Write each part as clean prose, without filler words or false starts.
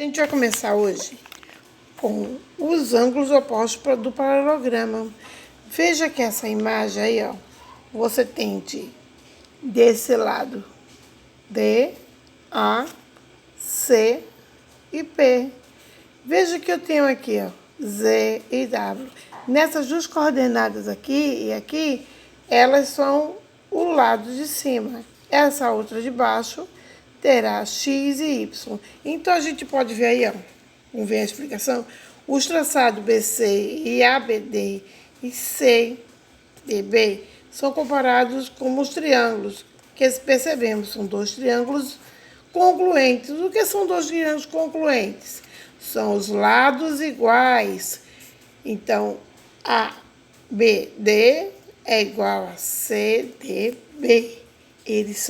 A gente vai começar hoje com os ângulos opostos do paralelograma. Veja que essa imagem aí, ó, você tem desse lado D, A, C e P. Veja que eu tenho aqui, ó, Z e W. Nessas duas coordenadas aqui e aqui, elas são o lado de cima. Essa outra de baixo terá X e Y. Então, a gente pode ver aí, ó, vamos ver a explicação. Os traçados BC e ABD e CDB são comparados como os triângulos, que percebemos, são dois triângulos congruentes. O que são dois triângulos congruentes? São os lados iguais. Então, ABD é igual a CDB. Eles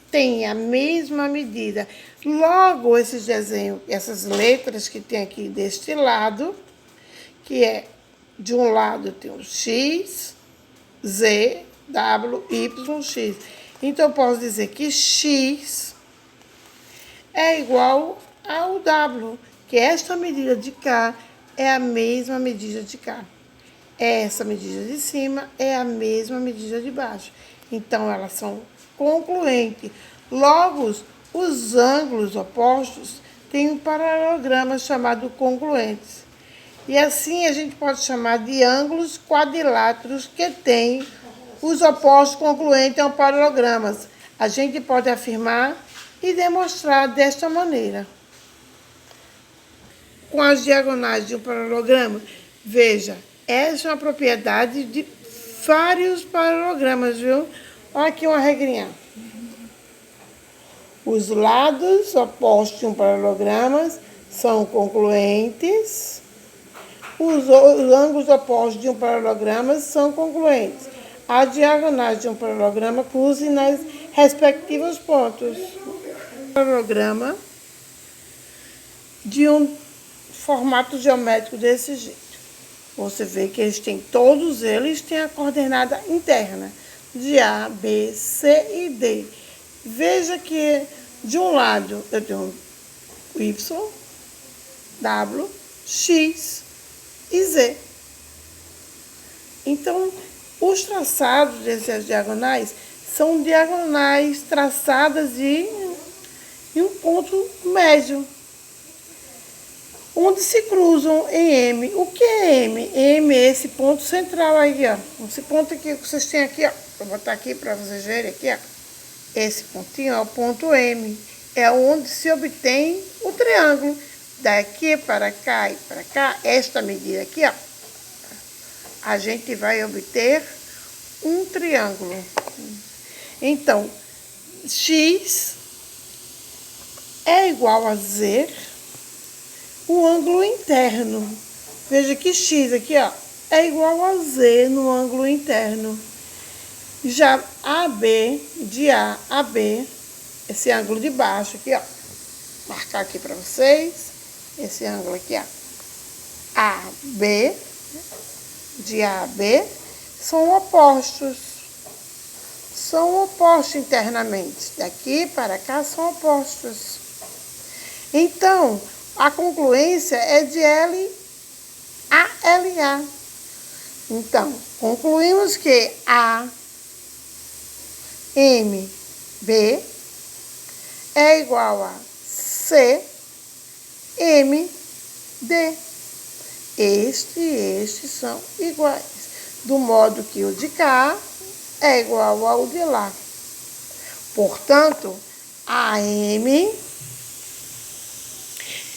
têm a mesma medida. Logo, esses desenhos, essas letras que tem aqui deste lado, que é de um lado tem o X, Z, W, Y, X. Então, eu posso dizer que X é igual ao W, que esta medida de cá é a mesma medida de cá. Essa medida de cima é a mesma medida de baixo. Então, elas são concluentes. Logo, os ângulos opostos têm um paralelograma chamado congruentes. E assim a gente pode chamar de ângulos quadriláteros que têm os opostos congruentes aos paralelogramas. A gente pode afirmar e demonstrar desta maneira. Com as diagonais de um paralelograma, veja, essa é uma propriedade de vários paralelogramas, viu? Olha aqui uma regrinha. Os lados opostos de um paralelograma são congruentes. Os ângulos opostos de um paralelograma são congruentes. As diagonais de um paralelograma cruzem nas respectivos pontos. Paralelograma de um formato geométrico desse jeito. Você vê que todos eles têm a coordenada interna de A, B, C e D. Veja que de um lado eu tenho Y, W, X e Z. Então, os traçados dessas diagonais são diagonais traçadas em um ponto médio, onde se cruzam em M. O que é M? M é esse ponto central aí, ó. Esse ponto aqui que vocês têm aqui, ó. Vou botar aqui para vocês verem aqui, ó. Esse pontinho é o ponto M. É onde se obtém o triângulo. Daqui para cá e para cá, esta medida aqui, ó. A gente vai obter um triângulo. Então, X é igual a Z, o ângulo interno. Veja que X aqui, ó, é igual a Z no ângulo interno. Já AB, de A a B, esse ângulo de baixo aqui, ó, marcar aqui para vocês, esse ângulo aqui, ó, AB, de A a B, são opostos. São opostos internamente. Daqui para cá são opostos. Então, a concluência é de L a LA. Então, concluímos que A, M, B é igual a C, M, D. Este e este são iguais, do modo que o de cá é igual ao de lá. Portanto, AM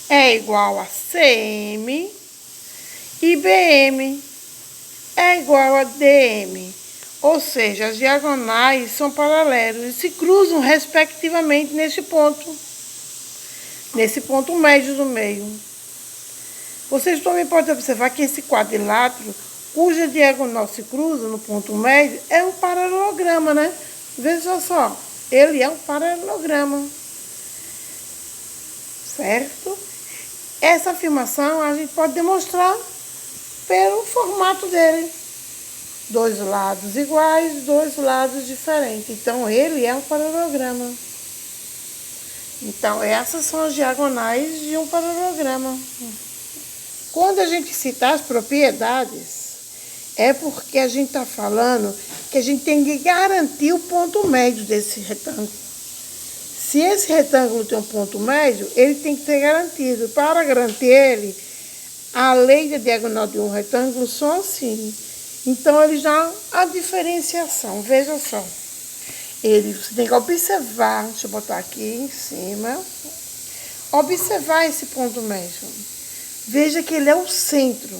é igual a CM e BM é igual a DM. Ou seja, as diagonais são paralelos e se cruzam respectivamente nesse ponto médio do meio. Vocês também podem observar que esse quadrilátero, cuja diagonal se cruza no ponto médio, é um paralelograma, né? Veja só, ele é um paralelograma. Certo? Essa afirmação a gente pode demonstrar pelo formato dele. Dois lados iguais, dois lados diferentes. Então, ele é um paralelograma. Então, essas são as diagonais de um paralelograma. Quando a gente citar as propriedades, é porque a gente está falando que a gente tem que garantir o ponto médio desse retângulo. Se esse retângulo tem um ponto médio, ele tem que ser garantido. Para garantir ele, a lei da diagonal de um retângulo só assim. Então, ele já a diferenciação, veja só. Você tem que observar, deixa eu botar aqui em cima, observar esse ponto médio. Veja que ele é o centro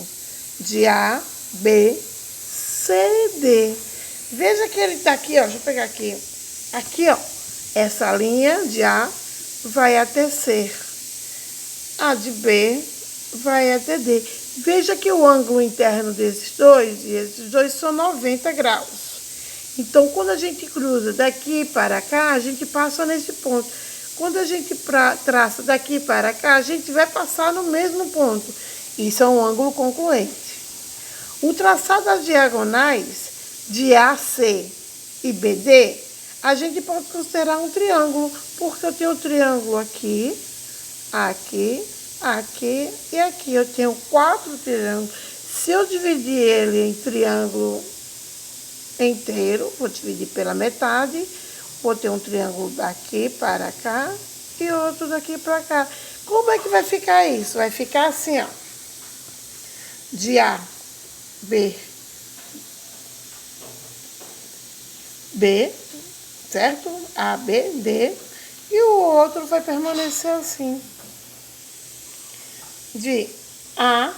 de A, B, C, D. Veja que ele está aqui, ó, deixa eu pegar aqui. Aqui, ó, essa linha de A vai até C. A de B vai até D. Veja que o ângulo interno desses dois, e esses dois são 90 graus. Então, quando a gente cruza daqui para cá, a gente passa nesse ponto. Quando a gente traça daqui para cá, a gente vai passar no mesmo ponto. Isso é um ângulo concluente. O traçado das diagonais de AC e BD, a gente pode considerar um triângulo, porque eu tenho um triângulo aqui, aqui, aqui e aqui. Eu tenho 4 triângulos. Se eu dividir ele em triângulo inteiro, vou dividir pela metade, vou ter um triângulo daqui para cá e outro daqui para cá. Como é que vai ficar isso? Vai ficar assim, ó, de A, B, B, certo? A, B, D, e o outro vai permanecer assim, de A,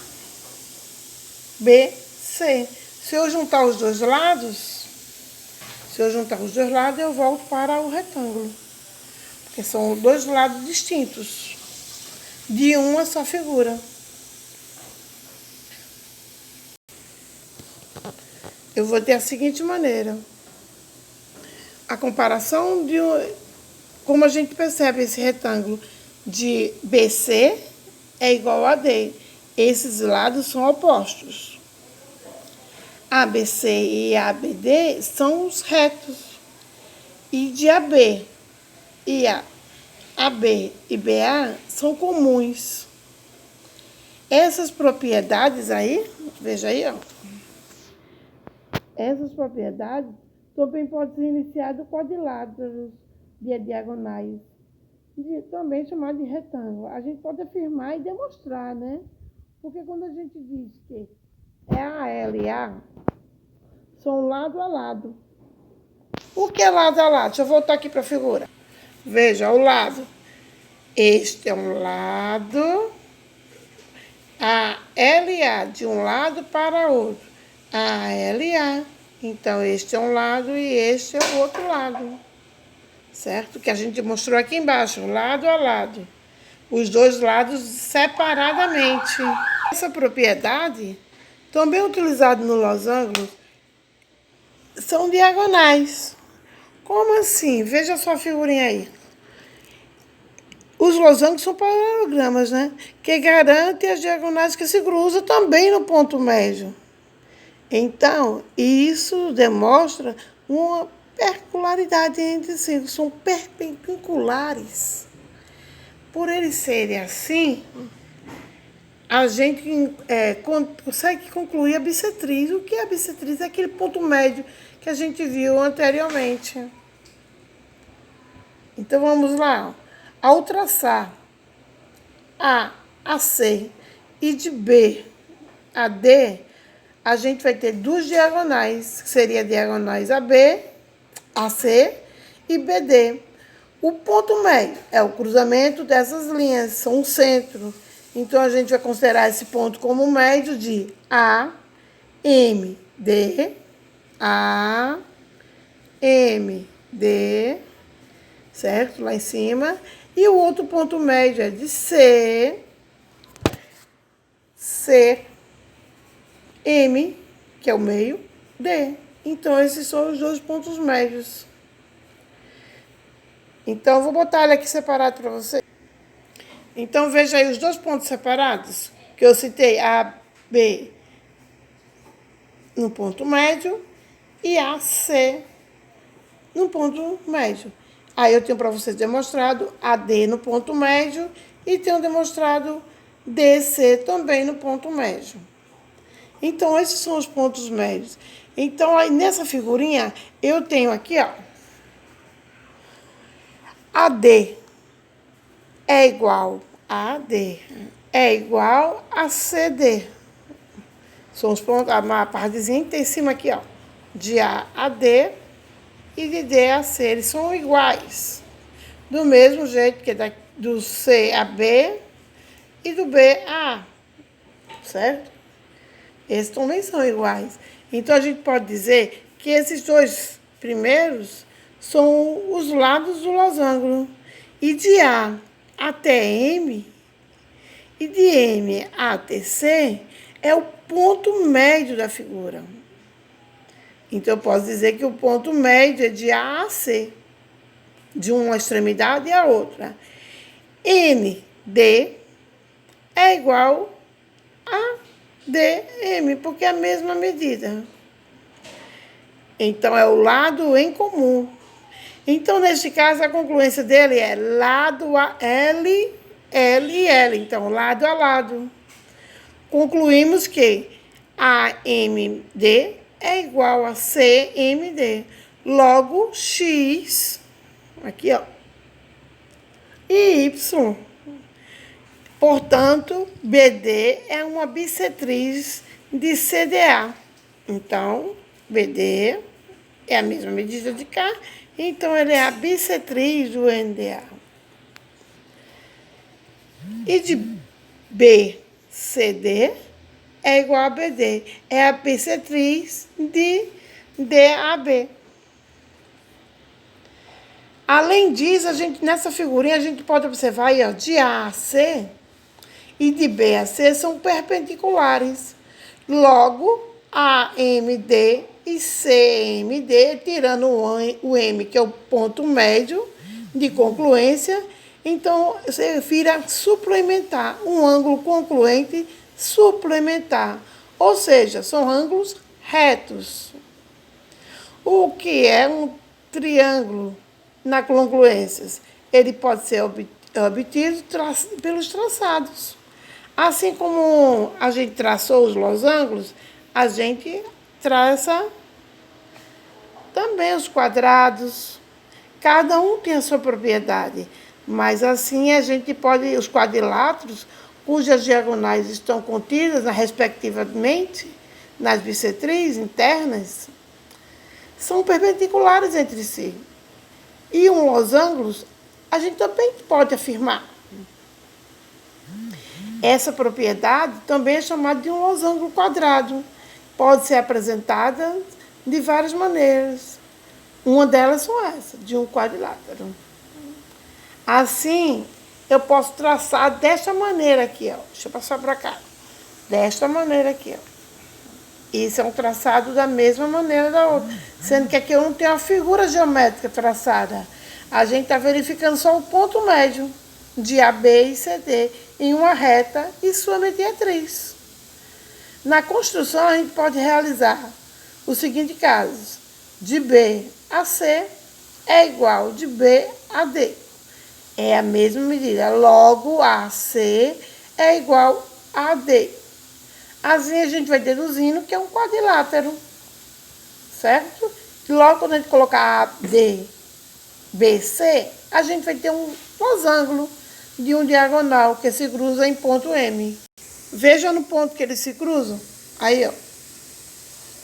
B, C. Se eu juntar os dois lados, eu volto para o retângulo. Porque são dois lados distintos de uma só figura. Eu vou ter a seguinte maneira. A comparação de como a gente percebe esse retângulo de BC é igual a D. Esses lados são opostos. ABC e ABD são os retos. E de AB e AB e BA são comuns. Essas propriedades aí, veja aí, ó. Essas propriedades também podem ser iniciadas com quadriláteros de diagonais, também chamado de retângulo. A gente pode afirmar e demonstrar, né? Porque quando a gente diz que é AL e A, são lado a lado. O que é lado a lado? Deixa eu voltar aqui para a figura. Veja, o lado. Este é um lado. A LA, de um lado para outro. A LA. Então, este é um lado e este é o outro lado. Certo? Que a gente mostrou aqui embaixo, lado a lado. Os dois lados separadamente. Essa propriedade, também utilizada no losango, são diagonais. Como assim? Veja só a figurinha aí. Os losangos são paralelogramas, né? Que garantem as diagonais que se cruzam também no ponto médio. Então, isso demonstra uma perpendicularidade entre si. São perpendiculares. Por eles serem assim, a gente consegue concluir a bissetriz. O que é a bissetriz? É aquele ponto médio que a gente viu anteriormente. Então, vamos lá. Ao traçar A a C e de B a D, a gente vai ter duas diagonais, que seria diagonais AB, AC e BD. O ponto médio é o cruzamento dessas linhas, são um centro. Então, a gente vai considerar esse ponto como médio de A, M, D, A, M, D, certo? Lá em cima. E o outro ponto médio é de C, C, M, que é o meio, D. Então, esses são os dois pontos médios. Então, eu vou botar ele aqui separado para você. Então, veja aí os dois pontos separados que eu citei, A, B no ponto médio e AC no ponto médio. Aí eu tenho para vocês demonstrado AD no ponto médio e tenho demonstrado DC também no ponto médio. Então, esses são os pontos médios. Então, aí nessa figurinha, eu tenho aqui, ó, AD é igual a AD, é igual a CD. São os pontos, a partezinha que tem em cima aqui, ó, de A a D e de D a C. Eles são iguais. Do mesmo jeito que do C a B e do B a A, certo? Esses também são iguais. Então, a gente pode dizer que esses dois primeiros são os lados do losango. E de A até M, e de M até C, é o ponto médio da figura. Então, eu posso dizer que o ponto médio é de A a C, de uma extremidade à outra. ND é igual a DM, porque é a mesma medida. Então, é o lado em comum. Então, neste caso, a concluência dele é lado a L, L e L. Então, lado a lado. Concluímos que AMD é igual a CMD. Logo, X, aqui, ó, e Y. Portanto, BD é uma bissetriz de CDA. Então, BD é a mesma medida de cá, então ele é a bissetriz do NDA. E de BCD é igual a BD, é a bissetriz de DAB. Além disso, nessa figurinha a gente pode observar aí, ó, de A a C e de B a C são perpendiculares. Logo, AMD e CMD, tirando o M, que é o ponto médio de concluência, então você vira suplementar, um ângulo concluente suplementar. Ou seja, são ângulos retos. O que é um triângulo na concluências? Ele pode ser obtido pelos traçados. Assim como a gente traçou os losangos, a gente traça também os quadrados. Cada um tem a sua propriedade, mas assim a gente pode, os quadriláteros, cujas diagonais estão contidas, respectivamente, nas bissetrizes internas, são perpendiculares entre si. E um losango, a gente também pode afirmar. Essa propriedade também é chamada de um losango quadrado. Pode ser apresentada de várias maneiras. Uma delas são essa, de um quadrilátero. Assim, eu posso traçar desta maneira aqui, ó. Deixa eu passar para cá. Desta maneira aqui, ó. Isso é um traçado da mesma maneira da outra. Sendo que aqui eu não tenho a figura geométrica traçada. A gente está verificando só o ponto médio de AB e CD em uma reta e sua mediatriz. Na construção, a gente pode realizar o seguinte caso. De B a C é igual de B a D. É a mesma medida. Logo, AC é igual a D. Assim, a gente vai deduzindo que é um quadrilátero. Certo? Logo, quando a gente colocar AD, BC, a gente vai ter um losango de um diagonal que se cruza em ponto M. Veja no ponto que eles se cruzam. Aí, ó.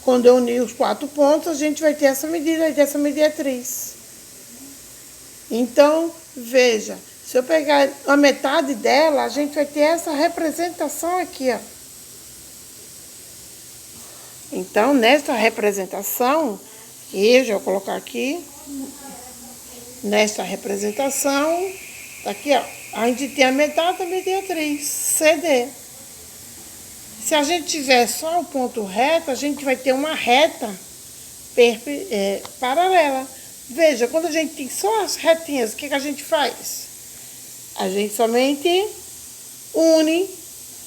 Quando eu unir os 4 pontos, a gente vai ter essa medida dessa mediatriz. Então, veja. Se eu pegar a metade dela, a gente vai ter essa representação aqui, ó. Então, nessa representação, eu já vou colocar aqui. Nessa representação, tá aqui, ó. A gente tem a metade da mediatriz, CD. Se a gente tiver só o ponto reto, a gente vai ter uma reta paralela. Veja, quando a gente tem só as retinhas, o que a gente faz? A gente somente une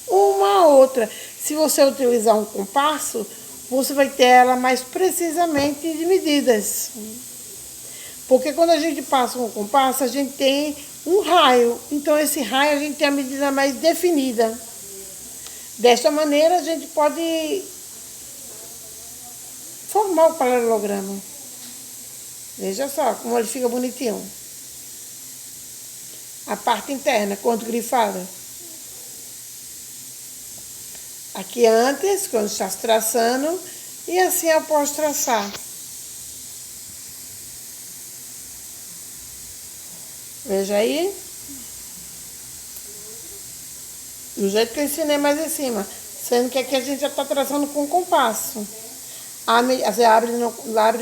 uma a outra. Se você utilizar um compasso, você vai ter ela mais precisamente de medidas. Porque quando a gente passa um compasso, a gente tem um raio. Então, esse raio a gente tem a medida mais definida. Desta maneira, a gente pode formar o paralelograma. Veja só como ele fica bonitinho. A parte interna, quanto grifada. Aqui antes, quando está se traçando, e assim após traçar. Veja aí. Do jeito que eu ensinei mais em cima. Sendo que aqui a gente já está traçando com compasso. Você abre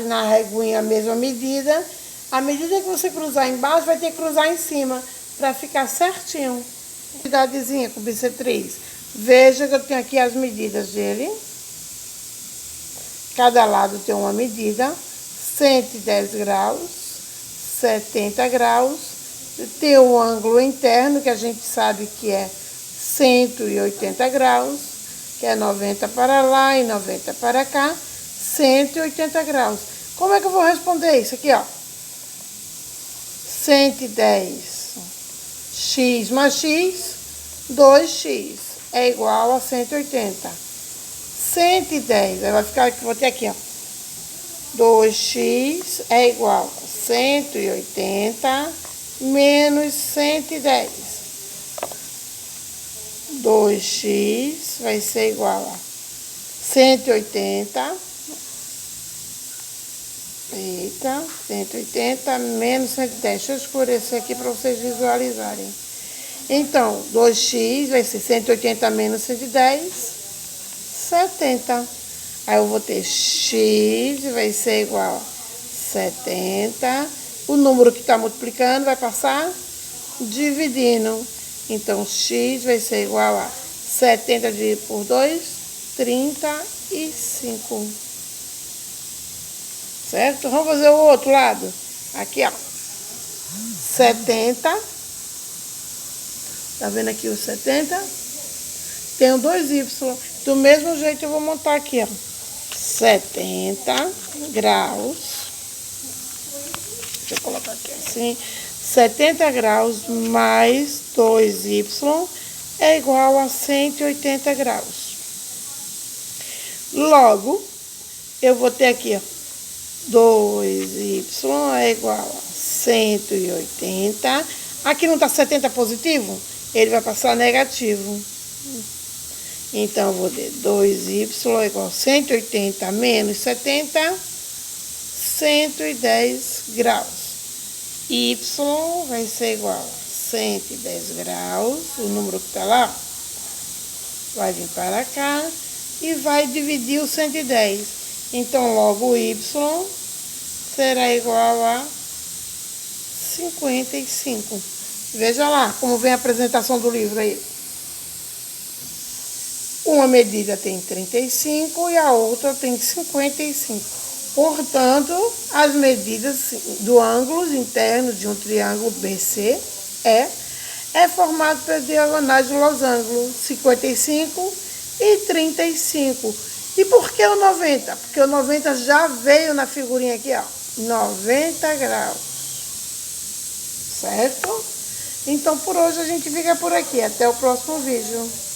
na reguinha a mesma medida. À medida que você cruzar embaixo, vai ter que cruzar em cima. Para ficar certinho. Quantidadezinha com bissetriz. Veja que eu tenho aqui as medidas dele. Cada lado tem uma medida. 110 graus. 70 graus. Tem o ângulo interno, que a gente sabe que é 180 graus, que é 90 para lá e 90 para cá, 180 graus. Como é que eu vou responder isso aqui, ó? 110 x mais x, 2x, é igual a 180. 110, aí vai ficar aqui, vou ter aqui, ó. 2x é igual a 180 menos 110. 2x vai ser igual a 180. Eita, 180 menos 110. Deixa eu escurecer aqui para vocês visualizarem. Então, 2x vai ser 180 menos 110, 70. Aí eu vou ter x vai ser igual a 70. O número que está multiplicando vai passar dividindo. Então, x vai ser igual a 70 dividido por 2, 35. Certo? Vamos fazer o outro lado. Aqui, ó. 70. Tá vendo aqui o 70? Tenho 2y. Do mesmo jeito eu vou montar aqui, ó. 70 graus. Deixa eu colocar aqui assim. 70 graus mais 2y é igual a 180 graus. Logo, eu vou ter aqui, ó, 2y é igual a 180. Aqui não está 70 positivo? Ele vai passar negativo. Então, eu vou ter 2y é igual a 180 menos 70, 110 graus. Y vai ser igual a 110 graus, o número que está lá, vai vir para cá e vai dividir o 110. Então, logo o y será igual a 55. Veja lá como vem a apresentação do livro aí. Uma medida tem 35 e a outra tem 55. Portanto, as medidas do ângulo interno de um triângulo BC é formado pelas diagonais de losango 55 e 35. E por que o 90? Porque o 90 já veio na figurinha aqui, ó. 90 graus. Certo? Então, por hoje a gente fica por aqui. Até o próximo vídeo.